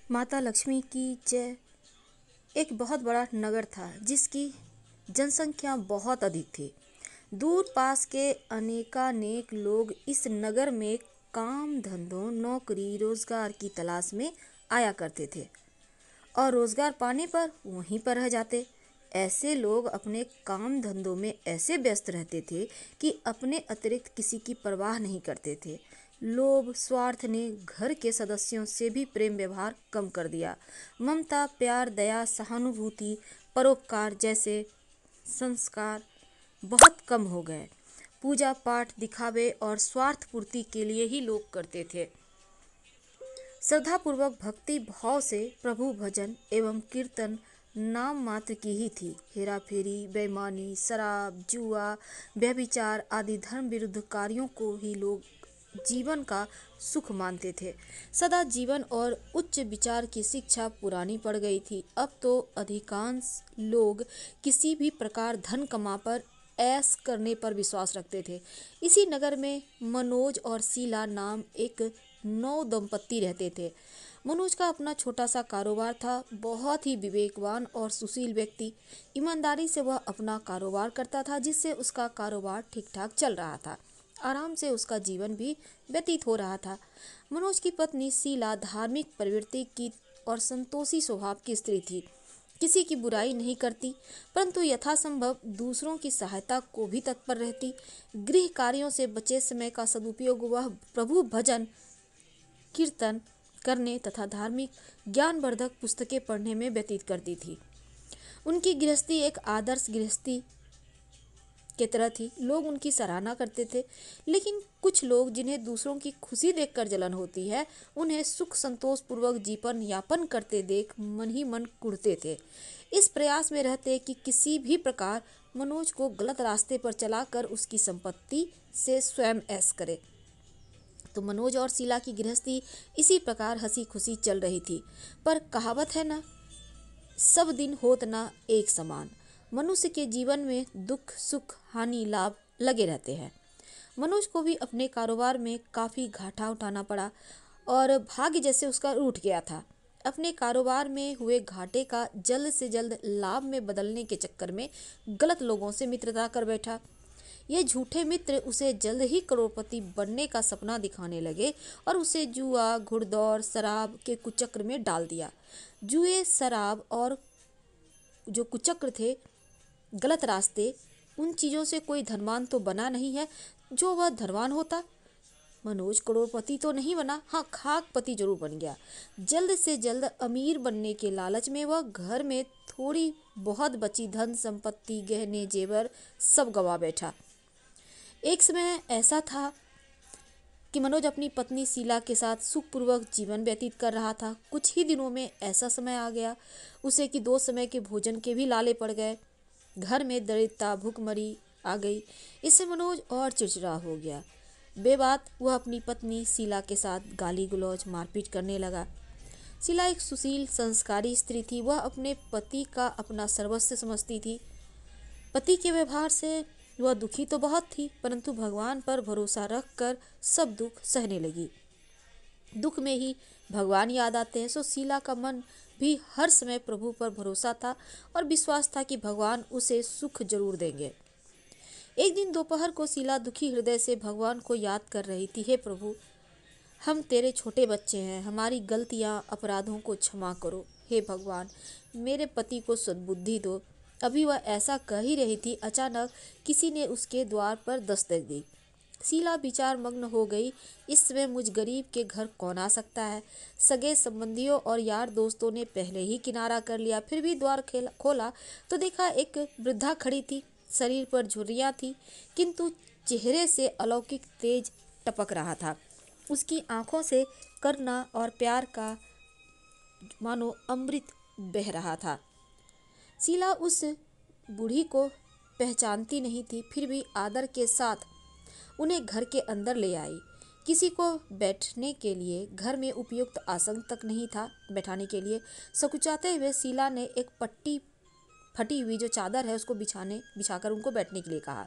माता लक्ष्मी की जय। एक बहुत बड़ा नगर था जिसकी जनसंख्या बहुत अधिक थी। दूर पास के अनेकानेक लोग इस नगर में काम धंधों, नौकरी, रोजगार की तलाश में आया करते थे और रोजगार पाने पर वहीं पर रह जाते। ऐसे लोग अपने काम धंधों में ऐसे व्यस्त रहते थे कि अपने अतिरिक्त किसी की परवाह नहीं करते थे। लोभ, स्वार्थ ने घर के सदस्यों से भी प्रेम व्यवहार कम कर दिया। ममता, प्यार, दया, सहानुभूति, परोपकार जैसे संस्कार बहुत कम हो गए। पूजा पाठ दिखावे और स्वार्थ पूर्ति के लिए ही लोग करते थे। श्रद्धापूर्वक भक्ति भाव से प्रभु भजन एवं कीर्तन नाम मात्र की ही थी। हेरा फेरी, बेईमानी, शराब, जुआ, व्यभिचार आदि धर्म विरुद्ध कार्यों को ही लोग जीवन का सुख मानते थे। सदा जीवन और उच्च विचार की शिक्षा पुरानी पड़ गई थी। अब तो अधिकांश लोग किसी भी प्रकार धन कमा पर ऐश करने पर विश्वास रखते थे। इसी नगर में मनोज और शीला नाम एक नौ दंपत्ति रहते थे। मनोज का अपना छोटा सा कारोबार था। बहुत ही विवेकवान और सुशील व्यक्ति। ईमानदारी से वह अपना कारोबार करता था, जिससे उसका कारोबार ठीक ठाक चल रहा था। आराम से उसका जीवन भी व्यतीत हो रहा था। मनोज की पत्नी शीला धार्मिक प्रवृत्ति की और संतोषी स्वभाव की स्त्री थी। किसी की बुराई नहीं करती, परंतु यथासंभव दूसरों की सहायता को भी तत्पर रहती। गृह कार्यों से बचे समय का सदुपयोग वह प्रभु भजन कीर्तन करने तथा धार्मिक ज्ञानवर्धक पुस्तकें पढ़ने में व्यतीत करती थी। उनकी गृहस्थी एक आदर्श गृहस्थी की तरह थी। लोग उनकी सराहना करते थे, लेकिन कुछ लोग जिन्हें दूसरों की खुशी देखकर जलन होती है, उन्हें सुख संतोष पूर्वक जीवन यापन करते देख मन ही मन कुढ़ते थे। इस प्रयास में रहते कि किसी भी प्रकार मनोज को गलत रास्ते पर चलाकर उसकी संपत्ति से स्वयं ऐश करे। तो मनोज और शीला की गृहस्थी इसी प्रकार हंसी खुशी चल रही थी। पर कहावत है ना, सब दिन होत ना एक समान। मनुष्य के जीवन में दुख, सुख, हानि, लाभ लगे रहते हैं। मनोज को भी अपने कारोबार में काफी घाटा उठाना पड़ा और भाग्य जैसे उसका रूठ गया था। अपने कारोबार में हुए घाटे का जल्द से जल्द लाभ में बदलने के चक्कर में गलत लोगों से मित्रता कर बैठा। ये झूठे मित्र उसे जल्द ही करोड़पति बनने का सपना दिखाने लगे और उसे जुआ, घुड़दौड़, शराब के कुचक्र में डाल दिया। जुए, शराब और जो कुचक्र थे, गलत रास्ते, उन चीज़ों से कोई धनवान तो बना नहीं है। जो वह धनवान होता, मनोज करोड़पति तो नहीं बना, हाँ खाकपति जरूर बन गया। जल्द से जल्द अमीर बनने के लालच में वह घर में थोड़ी बहुत बची धन संपत्ति, गहने जेवर सब गवा बैठा। एक समय ऐसा था कि मनोज अपनी पत्नी शीला के साथ सुखपूर्वक जीवन व्यतीत कर रहा था। कुछ ही दिनों में ऐसा समय आ गया उसे कि 2 समय के भोजन के भी लाले पड़ गए। घर में दरिद्रता, भूखमरी आ गई। इससे मनोज और चिड़चिड़ा हो गया। बेबात वह अपनी पत्नी शीला के साथ गाली गलौज, मारपीट करने लगा। शीला एक सुशील, संस्कारी स्त्री थी। वह अपने पति का अपना सर्वस्व समझती थी। पति के व्यवहार से वह दुखी तो बहुत थी, परंतु भगवान पर भरोसा रखकर सब दुख सहने लगी। दुख में ही भगवान याद आते हैं, सो शीला का मन भी हर समय प्रभु पर भरोसा था और विश्वास था कि भगवान उसे सुख जरूर देंगे। एक दिन दोपहर को शीला दुखी हृदय से भगवान को याद कर रही थी। हे प्रभु, हम तेरे छोटे बच्चे हैं, हमारी गलतियां, अपराधों को क्षमा करो। हे भगवान, मेरे पति को सद्बुद्धि दो। अभी वह ऐसा कह ही रही थी, अचानक किसी ने उसके द्वार पर दस्तक दी। शीला विचार मग्न हो गई। इस समय मुझ गरीब के घर कौन आ सकता है। सगे संबंधियों और यार दोस्तों ने पहले ही किनारा कर लिया, फिर भी द्वार खोला तो देखा एक वृद्धा खड़ी थी। शरीर पर झुर्रियां थी, किंतु चेहरे से अलौकिक तेज टपक रहा था। उसकी आंखों से करुणा और प्यार का मानो अमृत बह रहा था। शीला उस बूढ़ी को पहचानती नहीं थी, फिर भी आदर के साथ उन्हें घर के अंदर ले आई। किसी को बैठने के लिए घर में उपयुक्त आसन तक नहीं था बैठाने के लिए। सकुचाते हुए शीला ने एक फटी हुई जो चादर है उसको बिछाकर उनको बैठने के लिए कहा,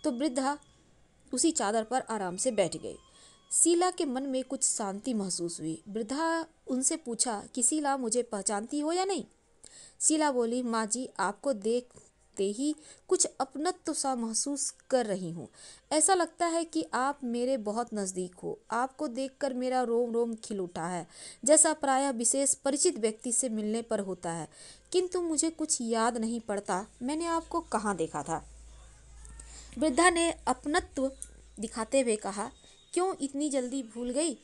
तो वृद्धा उसी चादर पर आराम से बैठ गई। शीला के मन में कुछ शांति महसूस हुई। वृद्धा उनसे पूछा कि शीला, मुझे पहचानती हो या नहीं? शीला बोली, माँ जी, आपको देखते ही कुछ अपनत्व सा महसूस कर रही हूँ। ऐसा लगता है कि आप मेरे बहुत नज़दीक हो। आपको देखकर मेरा रोम रोम खिल उठा है, जैसा प्रायः विशेष परिचित व्यक्ति से मिलने पर होता है। किंतु मुझे कुछ याद नहीं पड़ता मैंने आपको कहाँ देखा था। वृद्धा ने अपनत्व दिखाते हुए कहा, क्यों इतनी जल्दी भूल गई?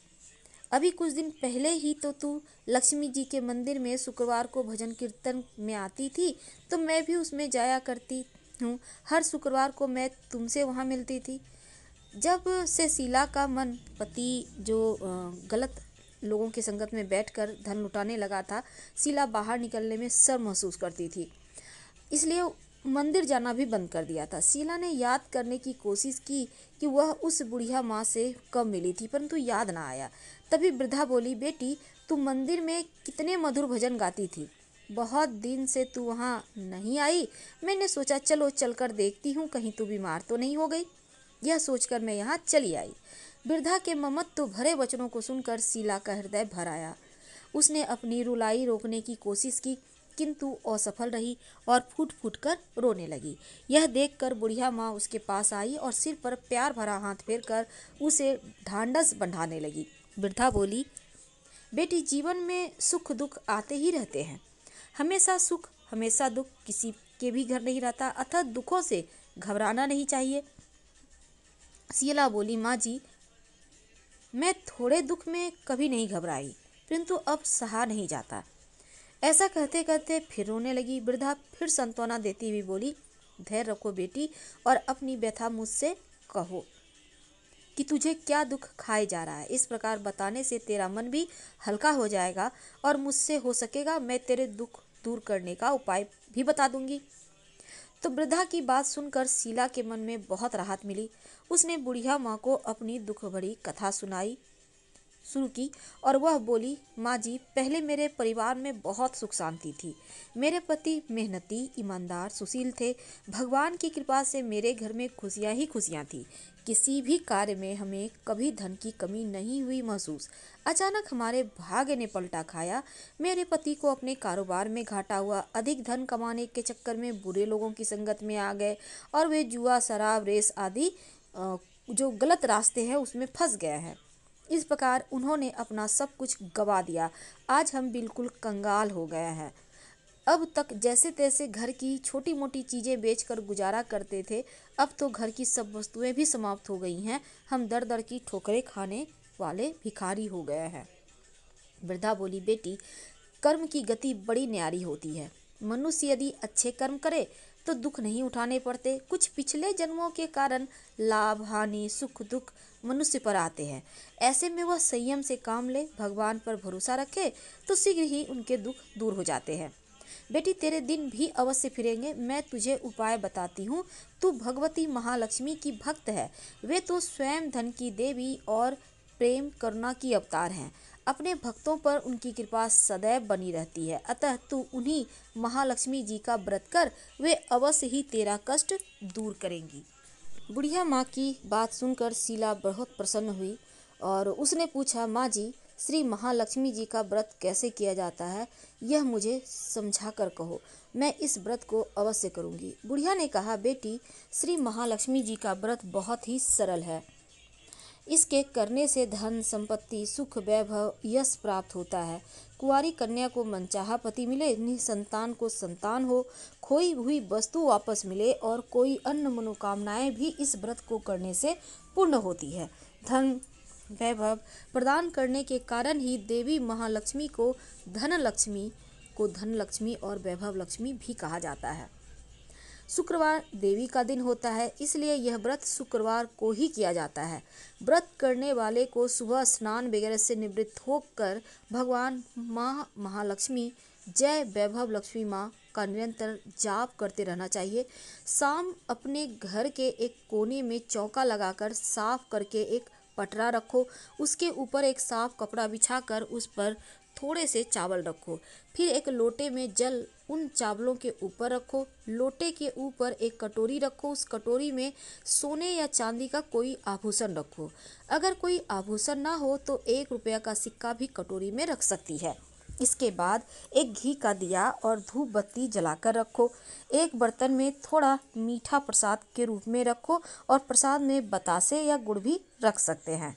अभी कुछ दिन पहले ही तो तू लक्ष्मी जी के मंदिर में शुक्रवार को भजन कीर्तन में आती थी, तो मैं भी उसमें जाया करती हूँ। हर शुक्रवार को मैं तुमसे वहाँ मिलती थी। जब से शीला का मन पति जो गलत लोगों की संगत में बैठकर धन लुटाने लगा था, शीला बाहर निकलने में शर्म महसूस करती थी, इसलिए मंदिर जाना भी बंद कर दिया था। शीला ने याद करने की कोशिश की कि वह उस बुढ़िया माँ से कब मिली थी, परंतु याद ना आया। तभी वृद्धा बोली, बेटी, तू मंदिर में कितने मधुर भजन गाती थी। बहुत दिन से तू वहाँ नहीं आई। मैंने सोचा चलो चलकर देखती हूँ, कहीं तू बीमार तो नहीं हो गई। यह सोचकर मैं यहाँ चली आई। वृद्धा के ममत्व भरे वचनों को सुनकर शीला का हृदय भर आया। उसने अपनी रुलाई रोकने की कोशिश की, किंतु असफल रही और फूट फूट कर रोने लगी। यह देखकर बुढ़िया माँ उसके पास आई और सिर पर प्यार भरा हाथ फेरकर उसे ढांढस बंधाने लगी। वृद्धा बोली, बेटी, जीवन में सुख दुख आते ही रहते हैं। हमेशा सुख हमेशा दुख किसी के भी घर नहीं रहता, अतः दुखों से घबराना नहीं चाहिए। शीला बोली, माँ जी, मैं थोड़े दुख में कभी नहीं घबराई, परंतु अब सहा नहीं जाता। ऐसा कहते कहते फिर रोने लगी। वृद्धा फिर सांत्वना देती हुई बोली, धैर्य रखो बेटी, और अपनी व्यथा मुझसे कहो कि तुझे क्या दुख खाए जा रहा है। इस प्रकार बताने से तेरा मन भी हल्का हो जाएगा और मुझसे हो सकेगा मैं तेरे दुख दूर करने का उपाय भी बता दूंगी। तो वृद्धा की बात सुनकर शीला के मन में बहुत राहत मिली। उसने बुढ़िया माँ को अपनी दुख भरी कथा सुनाई शुरू की और वह बोली, माँ जी, पहले मेरे परिवार में बहुत सुख शांति थी। मेरे पति मेहनती, ईमानदार, सुशील थे। भगवान की कृपा से मेरे घर में खुशियाँ ही खुशियाँ थी। किसी भी कार्य में हमें कभी धन की कमी नहीं हुई महसूस। अचानक हमारे भाग्य ने पलटा खाया। मेरे पति को अपने कारोबार में घाटा हुआ। अधिक धन कमाने के चक्कर में बुरे लोगों की संगत में आ गए और वे जुआ, शराब, रेस आदि जो गलत रास्ते हैं उसमें फंस गए हैं। इस प्रकार उन्होंने अपना सब कुछ गवा दिया। आज हम बिल्कुल कंगाल हो गए हैं। अब तक जैसे तैसे घर की छोटी मोटी चीज़ें बेचकर गुजारा करते थे, अब तो घर की सब वस्तुएं भी समाप्त हो गई हैं। हम दर दर की ठोकरें खाने वाले भिखारी हो गए हैं। वृद्धा बोली, बेटी, कर्म की गति बड़ी न्यारी होती है। मनुष्य यदि अच्छे कर्म करे तो दुख नहीं उठाने पड़ते। कुछ पिछले जन्मों के कारण लाभ, हानि, सुख, दुख मनुष्य पर आते हैं। ऐसे में वह संयम से काम ले, भगवान पर भरोसा रखे तो शीघ्र ही उनके दुख दूर हो जाते हैं। बेटी, तेरे दिन भी अवश्य फिरेंगे। मैं तुझे उपाय बताती हूँ। तू भगवती महालक्ष्मी की भक्त है। वे तो स्वयं धन की देवी और प्रेम करुणा की अवतार हैं। अपने भक्तों पर उनकी कृपा सदैव बनी रहती है। अतः तू उन्हीं महालक्ष्मी जी का व्रत कर, वे अवश्य ही तेरा कष्ट दूर करेंगी। बुढ़िया माँ की बात सुनकर शीला बहुत प्रसन्न हुई और उसने पूछा, माँ जी, श्री महालक्ष्मी जी का व्रत कैसे किया जाता है, यह मुझे समझा कर कहो। मैं इस व्रत को अवश्य करूँगी। बुढ़िया ने कहा, बेटी, श्री महालक्ष्मी जी का व्रत बहुत ही सरल है। इसके करने से धन संपत्ति, सुख, वैभव, यश प्राप्त होता है। कुंवारी कन्या को मनचाहा पति मिले, निसंतान को संतान हो, खोई हुई वस्तु वापस मिले और कोई अन्य मनोकामनाएं भी इस व्रत को करने से पूर्ण होती है। धन वैभव प्रदान करने के कारण ही देवी महालक्ष्मी को धन लक्ष्मी और वैभव लक्ष्मी भी कहा जाता है। शुक्रवार देवी का दिन होता है, इसलिए यह व्रत शुक्रवार को ही किया जाता है। व्रत करने वाले को सुबह स्नान वगैरह से निवृत्त होकर भगवान माँ महालक्ष्मी, जय वैभव लक्ष्मी माँ का निरंतर जाप करते रहना चाहिए। शाम अपने घर के एक कोने में चौका लगाकर साफ करके एक पटरा रखो, उसके ऊपर एक साफ कपड़ा बिछाकर उस पर थोड़े से चावल रखो। फिर एक लोटे में जल उन चावलों के ऊपर रखो। लोटे के ऊपर एक कटोरी रखो, उस कटोरी में सोने या चांदी का कोई आभूषण रखो। अगर कोई आभूषण ना हो तो 1 रुपया का सिक्का भी कटोरी में रख सकती है। इसके बाद एक घी का दिया और धूप बत्ती जलाकर रखो। एक बर्तन में थोड़ा मीठा प्रसाद के रूप में रखो और प्रसाद में बतासे या गुड़ भी रख सकते हैं।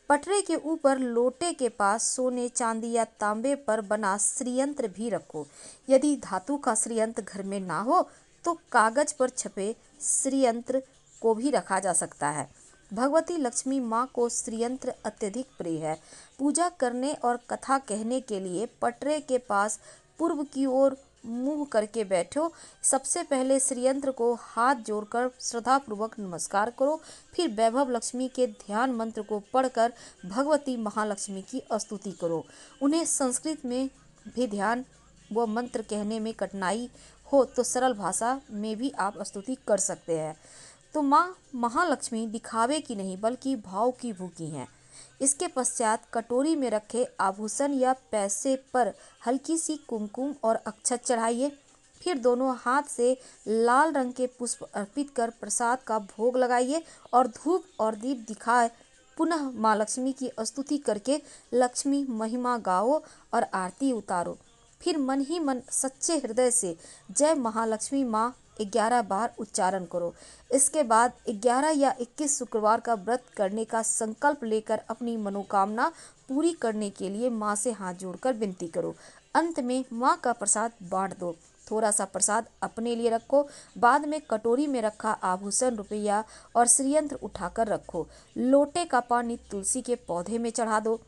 पटरे के ऊपर लोटे के पास सोने, चांदी या तांबे पर बना श्रीयंत्र भी रखो। यदि धातु का श्रीयंत्र घर में ना हो तो कागज पर छपे श्रीयंत्र को भी रखा जा सकता है। भगवती लक्ष्मी माँ को श्रीयंत्र अत्यधिक प्रिय है। पूजा करने और कथा कहने के लिए पटरे के पास पूर्व की ओर मुंह करके बैठो। सबसे पहले श्रीयंत्र को हाथ जोड़कर श्रद्धापूर्वक नमस्कार करो। फिर वैभव लक्ष्मी के ध्यान मंत्र को पढ़कर भगवती महालक्ष्मी की स्तुति करो। उन्हें संस्कृत में भी ध्यान व मंत्र कहने में कठिनाई हो तो सरल भाषा में भी आप स्तुति कर सकते हैं। तो माँ महालक्ष्मी दिखावे की नहीं बल्कि भाव की भूखी हैं। इसके पश्चात कटोरी में रखे आभूषण या पैसे पर हल्की सी कुमकुम और अक्षत चढ़ाइए। फिर दोनों हाथ से लाल रंग के पुष्प अर्पित कर प्रसाद का भोग लगाइए और धूप और दीप दिखाए पुनः माँ लक्ष्मी की स्तुति करके लक्ष्मी महिमा गाओ और आरती उतारो। फिर मन ही मन सच्चे हृदय से जय महालक्ष्मी माँ 11 बार उच्चारण करो। इसके बाद 11 या 21 शुक्रवार का व्रत करने का संकल्प लेकर अपनी मनोकामना पूरी करने के लिए माँ से हाथ जोड़कर विनती करो। अंत में माँ का प्रसाद बांट दो। थोड़ा सा प्रसाद अपने लिए रखो। बाद में कटोरी में रखा आभूषण, रुपया और श्रीयंत्र उठाकर रखो। लोटे का पानी तुलसी के पौधे में चढ़ा दो।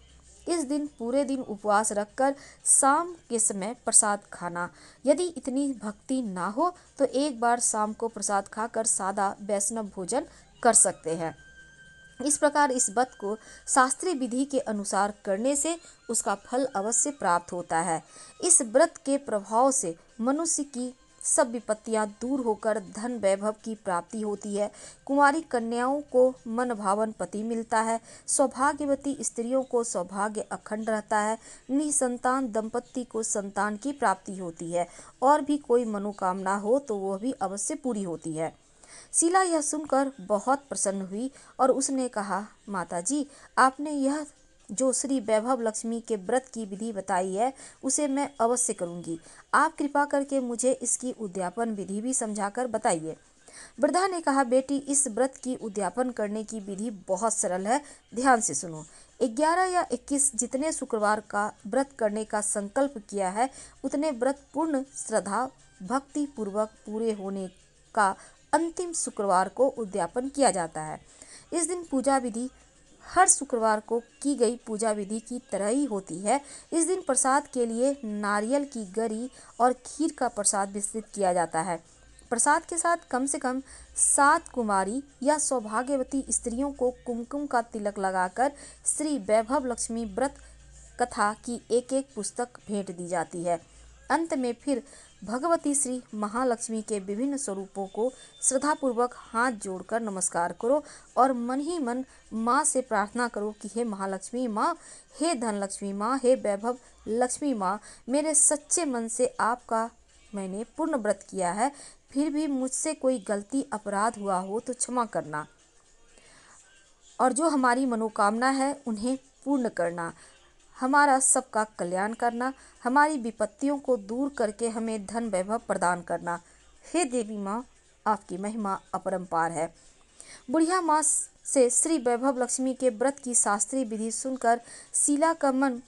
इस दिन पूरे दिन उपवास रखकर शाम के समय प्रसाद खाना। यदि इतनी भक्ति ना हो तो एक बार शाम को प्रसाद खाकर सादा वैष्णव भोजन कर सकते हैं। इस प्रकार इस व्रत को शास्त्रीय विधि के अनुसार करने से उसका फल अवश्य प्राप्त होता है। इस व्रत के प्रभाव से मनुष्य की सब विपत्तियां दूर होकर धन वैभव की प्राप्ति होती है। कुंवारी कन्याओं को मन भावन पति मिलता है। सौभाग्यवती स्त्रियों को सौभाग्य अखंड रहता है। निसंतान दंपत्ति को संतान की प्राप्ति होती है और भी कोई मनोकामना हो तो वह भी अवश्य पूरी होती है। शीला यह सुनकर बहुत प्रसन्न हुई और उसने कहा, माताजी, आपने यह जो श्री वैभव लक्ष्मी के व्रत की विधि बताई है उसे मैं अवश्य करूंगी। आप कृपा करके मुझे इसकी उद्यापन विधि भी समझाकर बताइए। वृद्धा ने कहा, बेटी, इस व्रत की उद्यापन करने की विधि बहुत सरल है, ध्यान से सुनो। 11 या 21 जितने शुक्रवार का व्रत करने का संकल्प किया है उतने व्रत पूर्ण श्रद्धा भक्ति पूर्वक पूरे होने का अंतिम शुक्रवार को उद्यापन किया जाता है। इस दिन पूजा विधि हर शुक्रवार को की गई पूजा विधि की तरह ही होती है। इस दिन प्रसाद के लिए नारियल की गरी और खीर का प्रसाद वितरित किया जाता है। प्रसाद के साथ कम से कम 7 कुमारी या सौभाग्यवती स्त्रियों को कुमकुम का तिलक लगाकर श्री वैभव लक्ष्मी व्रत कथा की एक पुस्तक भेंट दी जाती है। अंत में फिर भगवती श्री महालक्ष्मी के विभिन्न स्वरूपों को श्रद्धापूर्वक हाथ जोड़कर नमस्कार करो और मन ही मन माँ से प्रार्थना करो कि हे महालक्ष्मी माँ, हे धनलक्ष्मी माँ, हे वैभव लक्ष्मी माँ, मेरे सच्चे मन से आपका मैंने पूर्ण व्रत किया है। फिर भी मुझसे कोई गलती अपराध हुआ हो तो क्षमा करना और जो हमारी मनोकामना है उन्हें पूर्ण करना, हमारा सबका कल्याण करना, हमारी विपत्तियों को दूर करके हमें धन वैभव प्रदान करना। हे देवी माँ, आपकी महिमा अपरंपार है। बुढ़िया माँ से श्री वैभव लक्ष्मी के व्रत की शास्त्रीय विधि सुनकर शीला का मन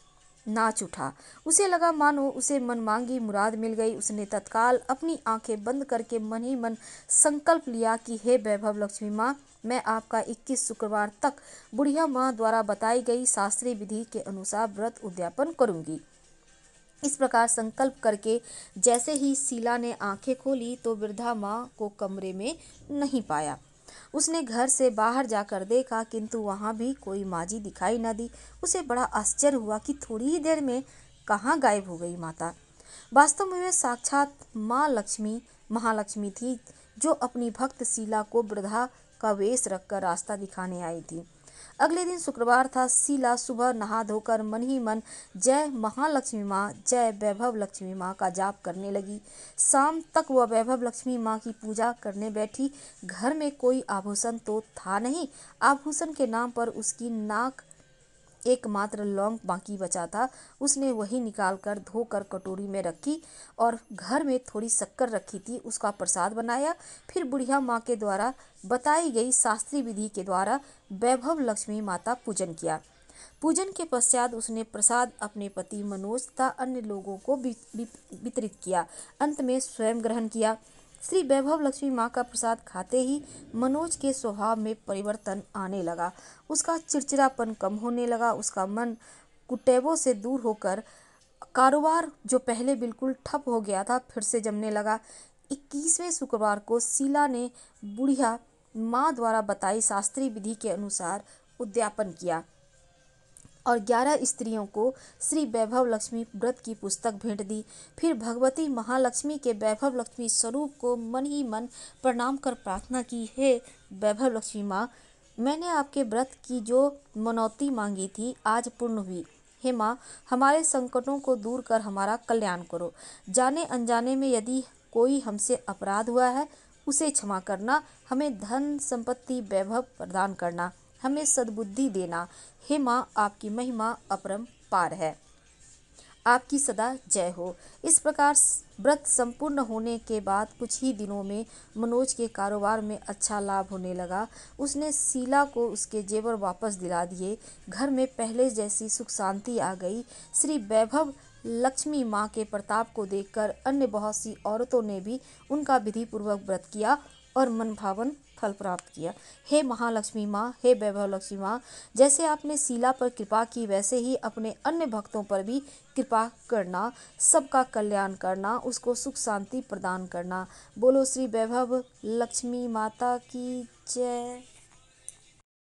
नाच उठा। उसे लगा मानो उसे मन मांगी मुराद मिल गई। उसने तत्काल अपनी आंखें बंद करके मन ही मन संकल्प लिया कि हे वैभव लक्ष्मी माँ, मैं आपका 21 शुक्रवार तक बुढ़िया माँ द्वारा बताई गई शास्त्रीय विधि के अनुसार व्रत उद्यापन करूंगी। इस प्रकार संकल्प करके जैसे ही शीला ने आंखें खोली तो वृद्धा माँ को कमरे में नहीं पाया। उसने घर से बाहर जाकर देखा किंतु वहाँ भी कोई माजी दिखाई न दी। उसे बड़ा आश्चर्य हुआ कि थोड़ी ही देर में कहाँ गायब हो गई माता। वास्तव में वे साक्षात माँ लक्ष्मी महालक्ष्मी थी जो अपनी भक्त शीला को वृद्धा का वेश रखकर रास्ता दिखाने आई थी। अगले दिन शुक्रवार था। शीला सुबह नहा धोकर मन ही मन जय महालक्ष्मी माँ, जय वैभव लक्ष्मी माँ का जाप करने लगी। शाम तक वह वैभव लक्ष्मी माँ की पूजा करने बैठी। घर में कोई आभूषण तो था नहीं। आभूषण के नाम पर उसकी नाक एकमात्र लौंग बाकी बचा था। उसने वही निकालकर धोकर कटोरी में रखी और घर में थोड़ी शक्कर रखी थी, उसका प्रसाद बनाया। फिर बुढ़िया माँ के द्वारा बताई गई शास्त्रीय विधि के द्वारा वैभव लक्ष्मी माता पूजन किया। पूजन के पश्चात उसने प्रसाद अपने पति मनोज तथा अन्य लोगों को वितरित किया। अंत में स्वयं ग्रहण किया। श्री वैभव लक्ष्मी माँ का प्रसाद खाते ही मनोज के स्वभाव में परिवर्तन आने लगा। उसका चिड़चिड़ापन कम होने लगा। उसका मन कुटैबों से दूर होकर कारोबार जो पहले बिल्कुल ठप हो गया था फिर से जमने लगा। 21वें शुक्रवार को शीला ने बुढ़िया माँ द्वारा बताई शास्त्रीय विधि के अनुसार उद्यापन किया और 11 स्त्रियों को श्री वैभव लक्ष्मी व्रत की पुस्तक भेंट दी। फिर भगवती महालक्ष्मी के वैभव लक्ष्मी स्वरूप को मन ही मन प्रणाम कर प्रार्थना की, हे वैभव लक्ष्मी माँ, मैंने आपके व्रत की जो मनौती मांगी थी आज पूर्ण हुई। हे माँ, हमारे संकटों को दूर कर हमारा कल्याण करो। जाने अनजाने में यदि कोई हमसे अपराध हुआ है उसे क्षमा करना। हमें धन संपत्ति वैभव प्रदान करना। हमें सद्बुद्धि देना। हे माँ, आपकी महिमा अपरंपार है। आपकी सदा जय हो। इस प्रकार व्रत संपूर्ण होने के बाद कुछ ही दिनों में मनोज के कारोबार में अच्छा लाभ होने लगा। उसने शीला को उसके जेवर वापस दिला दिए। घर में पहले जैसी सुख शांति आ गई। श्री वैभव लक्ष्मी माँ के प्रताप को देखकर अन्य बहुत सी औरतों ने भी उनका विधि पूर्वक व्रत किया और मनभावन फल प्राप्त किया। हे महालक्ष्मी माँ, हे वैभव लक्ष्मी माँ, जैसे आपने शीला पर कृपा की वैसे ही अपने अन्य भक्तों पर भी कृपा करना, सबका कल्याण करना, उसको सुख शांति प्रदान करना। बोलो श्री वैभव लक्ष्मी माता की जय।